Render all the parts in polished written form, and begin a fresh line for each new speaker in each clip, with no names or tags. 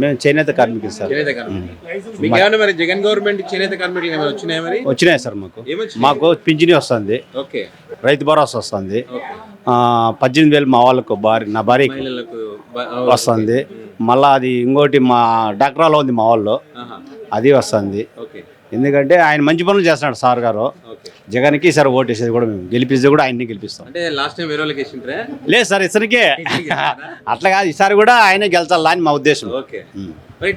మేము చేనేత కార్మికులు సార్.
మీకు ఏమైనా మరి జగన్ గవర్నమెంట్ చేనేత కార్మికులు ఏమైనా వచ్చినాయి మరి?
వచ్చినాయి సార్. మాకు పింఛని వస్తుంది, రైతు భరోసా వస్తుంది, 18,000 మా వాళ్ళకు నా భార్యకి వస్తుంది. మళ్ళా అది ఇంకోటి మా డాక్టరాలో ఉంది మా వాళ్ళు, అది వస్తుంది. ఎందుకంటే ఆయన మంచి పనులు చేస్తున్నాడు సార్ గారు. జగన్కి సార్ ఓటు వేసేది కూడా మేము గెలిపిస్తే కూడా ఆయన్ని గెలిపిస్తాం. లేదు సార్ ఇతనికే అట్లా కాదు, ఈసారి కూడా ఆయనే గెలిచాలా అని మా ఉద్దేశం.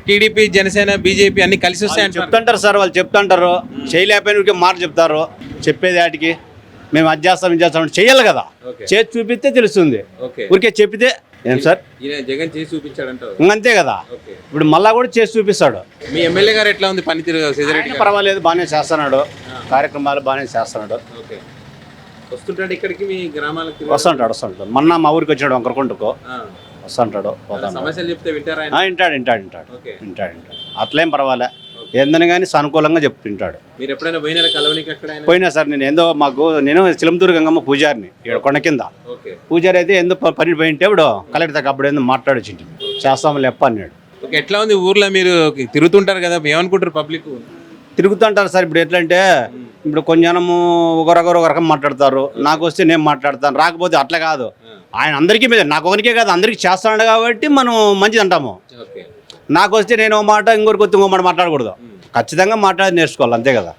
టీడీపీ జనసేన బీజేపీ అన్ని కలిసి వస్తాయని
చెప్తుంటారు సార్. వాళ్ళు చెప్తుంటారు, చేయలేకపోయిన మాట చెప్తారు. చెప్పేది వాటికి మేము అది చేస్తాం ఇది చేస్తాం చెయ్యాలి కదా. చేసి చూపిస్తే తెలుస్తుంది, ఊరికే చెప్పితే ఏం సార్
జగన్ చేసి చూపించాడంట
అంతే కదా. ఇప్పుడు మళ్ళా కూడా చేసి చూపిస్తాడు.
మీ ఎమ్మెల్యే గారు ఎట్లా ఉంది పనితీరు?
పర్వాలేదు, బాగానే చేస్తున్నాడు, కార్యక్రమాలు బాగానే చేస్తున్నాడు.
వస్తుంటాడు ఇక్కడికి మీ గ్రామాలకి?
వస్తుంటాడు. మొన్న మా ఊరికి వచ్చాడు వంకరకుంటకు, వస్తుంటాడు.
సమస్యలు చెప్తే వింటారా?
వింటాడు. అట్లేం పర్వాలే, ఏందని కానీ సానుకూలంగా చెప్తుంటాడు.
మీరు ఎప్పుడైనా
పోయినా సార్. నేను చిలంతూరు గంగమ్మ పూజారిని, ఇక్కడ కొండ కింద పూజారి అయితే ఎందు పని పోయింటే ఇప్పుడు కలెక్టర్ అప్పుడు ఏందో మాట్లాడొచ్చింది, చేస్తాము లెప్ప అన్నాడు.
ఎట్లా ఉంది ఊర్లో? మీరు తిరుగుతుంటారు కదా, ఏమనుకుంటారు పబ్లిక్?
తిరుగుతుంటారు సార్. ఇప్పుడు ఎట్లా అంటే ఇప్పుడు కొంచెము ఒక రకం మాట్లాడతారు, నాకు వస్తే నేను మాట్లాడతాను, రాకపోతే అట్లా కాదు. ఆయన అందరికీ మీద, నాకు ఒకరికే కాదు అందరికీ చేస్తున్నాడు కాబట్టి మనం మంచిది అంటాము. నాకు వస్తే నేను ఒక మాట, ఇంకొకరికి వస్తే ఇంకో మాట మాట్లాడకూడదు. ఖచ్చితంగా మాట్లాడి నేర్చుకోవాలి, అంతే కదా.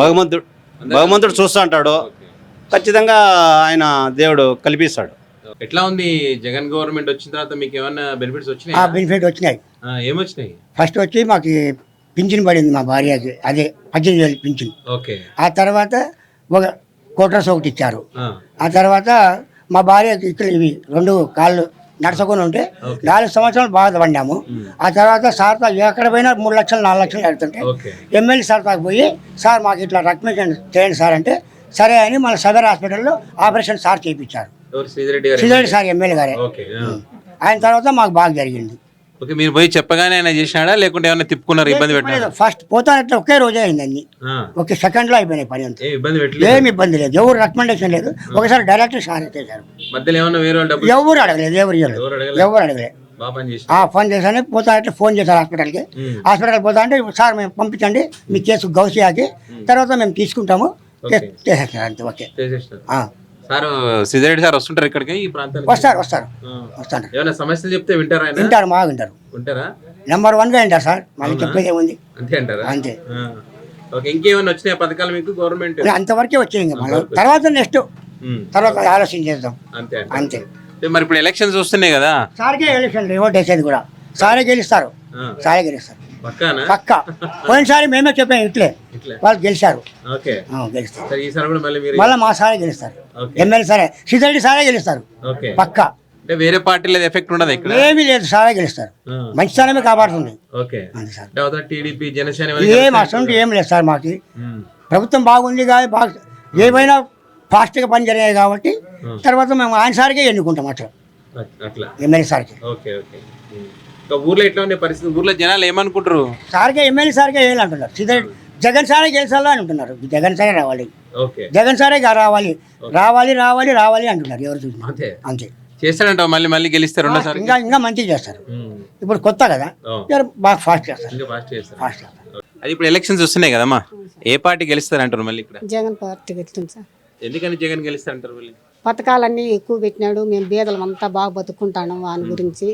భగవంతుడు చూస్తూ ఉంటాడు, ఖచ్చితంగా ఆయన దేవుడు కల్పిస్తాడు.
ఎట్లా ఉంది జగన్ గవర్నమెంట్ వచ్చిన తర్వాత మీకు ఏమన్నా బెనిఫిట్స్ వచ్చినాయి?
బెనిఫిట్ వచ్చినాయి.
ఏమొచ్చినాయి?
ఫస్ట్ వచ్చి మాకు పింఛన్ పడింది మా భార్యకి, అదే 18,000 పింఛన్. ఆ తర్వాత ఒక కోటర్స్ ఒకటి ఇచ్చారు. ఆ తర్వాత మా భార్యకి ఇక్కడ ఇవి 2 కాళ్ళు నడుచుకొని ఉంటే 4 సంవత్సరాలు బాగా పడినాము. ఆ తర్వాత సార్ ఎక్కడ పోయినా 3 లక్షలు 4 లక్షలు అడుగుతుంటే ఎమ్మెల్యే సార్ తాకు పోయి, సార్ మాకు ఇట్లా రికమెండేషన్ చేయండి సార్ అంటే సరే అని మన సదర్ హాస్పిటల్లో ఆపరేషన్ సార్ చేయించారు. శ్రీధరెడ్డి సార్ ఎమ్మెల్యే గారే. ఆయన తర్వాత మాకు బాగా జరిగింది.
మీరు పోయి చెప్పగానే ఆయన చేసినాడా లేకుంటే ఏమైనా తిప్పుకున్నారు? ఇబ్బంది పెట్టలేదు.
ఫస్ట్ పోతానంటే ఒకే రోజే అయింది, అన్ని ఒకే సెకండ్ లో అయిపోయినాయి పని. అంతా ఏమి ఇబ్బంది లేదు, ఎవరు రికమెండేషన్ లేదు. ఒకసారి డైరెక్టర్ సార్ చేశారు, ఎవరు అడగలేదు, ఎవరు అడగలేదు. ఫోన్ చేశాను, పోతానంటే ఫోన్ చేశారు హాస్పిటల్కి. హాస్పిటల్కి పోతా అంటే సార్ మేము పంపించండి మీ కేసు గౌసియాకి, తర్వాత మేము తీసుకుంటాము చేసేస్తారు అంతే. Okay
sir. సిద్ధారెడ్డి సార్ వస్తుంటారు ఇక్కడికి, ఈ ప్రాంతానికి?
వస్తారు.
ఏమైనా సమస్యలు చెప్తే వింటారా?
వింటారు, బాగా వింటారా? నెంబర్ 1 గా వింటారు సార్, మళ్ళీ చెప్పేది ఏముంది,
అంతే అంటారా?
అంతే.
ఇంకేమైనా వచ్చినాయి పథకాలు మీకు గవర్నమెంట్?
అంతవరకే వచ్చాయి, తర్వాత నెక్స్ట్ తర్వాత ఆలోచన చేద్దాం, అంతే.
మరి ఇప్పుడు ఎలక్షన్స్ వస్తున్నాయి కదా,
సార్కే ఎలక్షన్ ఓట్ వేసేది కూడా సారే గెలుస్తారు. పక్క పోయినసారి మేమే చెప్పాము ఇట్లే, వాళ్ళు గెలిచారు. మళ్ళీ మా సారే గెలుస్తారు, ఎమ్మెల్యే సారే, సిద్ధారెడ్డి సారే గెలుస్తారు పక్క.
వేరే పార్టీలో ఎఫెక్ట్ ఉండదు ఇక్కడ?
ఏమీ లేదు, సారే గెలుస్తారు. మంచితనమే కాపాడుతుంది. ఏం అసలు ఏం లేదు సార్. మాకు ప్రభుత్వం బాగుంది కాబట్టి బాగా ఏమైనా ఫాస్ట్గా పని జరిగాయి కాబట్టి తర్వాత మేము ఆయన సార్కే ఎన్నుకుంటాం, అట్లా ఎమ్మెల్యే సార్కి.
ఊర్లో ఎట్లా ఉండే పరిస్థితి? ఊర్లో జనాలు ఏమనుకుంటారు?
సార్కే ఎమ్మెల్యే సార్కే వేయాలి అంటున్నారు. జగన్ సారే గెలిచాలా అని అంటున్నారు. జగన్ సారే రావాలి, జగన్ సారే రావాలి అంటున్నారు ఎవరు చూసినా. అంతే
చేస్తాడంట. మళ్ళీ గెలిస్తారు
ఇంకా మంచిగా చేస్తారు. ఇప్పుడు కొత్త కదా, బాగా ఫాస్ట్ చేస్తారు.
అది ఇప్పుడు ఎలక్షన్స్ వస్తున్నాయి కదమ్మా, ఏ పార్టీ గెలుస్తారు అంటారు మళ్ళీ ఇక్కడ?
జగన్ పార్టీ గెలుస్తుంది సార్.
ఎందుకని జగన్ గెలుస్తారంటారు మళ్ళీ?
పథకాలన్నీ ఎక్కువ పెట్టినాడు, మేము బీదలం అంతా బాగా బతుకుంటాను వాని గురించి.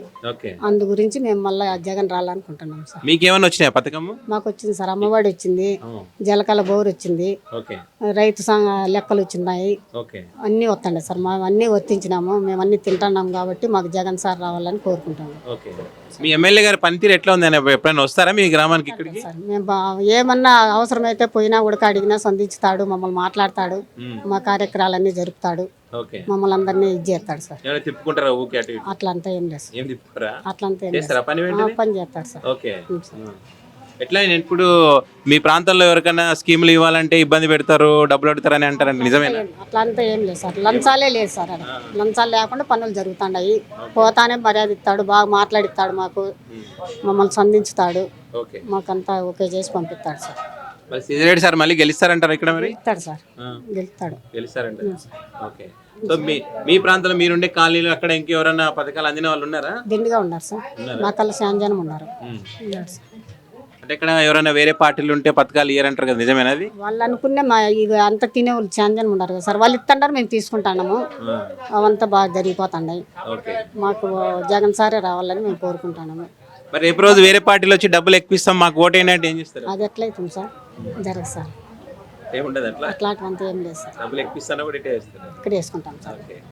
అందు గురించి మేము మళ్ళీ జగన్ రావాలనుకుంటున్నాం సార్.
మీకేమన్నా వచ్చినాయి పథకం?
మాకు వచ్చింది సార్, అమ్మఒడి వచ్చింది, జలకల బోర్ వచ్చింది, రైతు లెక్కలు వచ్చినాయి, అన్నీ వస్తుండే సార్. మేము అన్నీ వర్తించినాము, మేము అన్ని తింటున్నాం కాబట్టి మాకు జగన్ సార్ రావాలని కోరుకుంటాము.
మీ ఎమ్మెల్యే గారి పనితీరు ఎట్లా ఉంది? ఎప్పుడైనా వస్తారా మీ గ్రామానికి ఇక్కడికి?
మేము ఏమన్నా అవసరమైతే పోయినా ఉడక అడిగినా సంధించుతాడు, మమ్మల్ని మాట్లాడతాడు, మా కార్యక్రమాలన్నీ జరుపుతాడు, మమ్మల్ని అందరినీ ఇది చేస్తాడు సార్. అట్లంతా ఏం లేదు, అట్లంతా పని చేస్తాడు సార్.
ఎట్లా ఇప్పుడు మీ ప్రాంతంలో ఎవరికైనా స్కీములు ఇవ్వాలంటే ఇబ్బంది పెడతారు, డబ్బులు అడుగుతారు అని అంటారంటే నిజమేనా?
అట్లంతా ఏం లేదు సార్, లంచాలే లేదు సార్. లంచాలు లేకుండా పనులు జరుగుతున్నాయి. పోతానే మర్యాద ఇస్తాడు, బాగా మాట్లాడిస్తాడు, మాకు మమ్మల్ని సంధించుతాడు, మాకంతా ఓకే చేసి పంపిస్తాడు సార్.
సిద్ధారెడ్డి సార్ మళ్ళీ గెలుస్తారంటారు ఇక్కడ? మరి
గెలుస్తాడు సార్, గెలుస్తాడు.
గెలుస్తారంట. ఓకే. సో మీ ప్రాంతంలో మీరుండే కాలనీలు అక్కడ ఇంకెవరన్నా పథకాలు అందిన వాళ్ళు ఉన్నారా?
దిండిగా ఉన్నారు సార్, మా కళ్ళ శాంజనం ఉన్నారు. ఉన్నారు సార్.
అంటే ఇక్కడ ఎవరైనా వేరే పార్టీలు ఉంటే పథకాలు ఇయ్యారంటారు కదా, నిజమేనా అది?
వాళ్ళు అనుకునే మా ఇది అంత తినే వాళ్ళు శాంజనం ఉన్నారు కదా సార్, వాళ్ళు ఇస్తుంటారు, మేము తీసుకుంటున్నాము. అవంతా బాగా జరిగిపోతున్నాయి.
ఓకే.
మాకు జగన్ సారే రావాలని మేము కోరుకుంటున్నాము.
మరి రేపు రోజు వేరే పార్టీలు వచ్చి డబ్బులు ఎక్కువ ఇస్తాం మాకు ఓటేయండి అంటే ఏం చేస్తారు?
అది ఎట్లయితుంది సార్? జరగదు సార్,
ఏముండదు అట్లా.
అట్లాంటివంతా ఏం లేదు సార్.
డబ్బులు ఎక్కువ ఇస్తాను కూడా ఇటే చేస్తారు.
ఇక్కడ వేసుకుంటాం సార్.
ఓకే.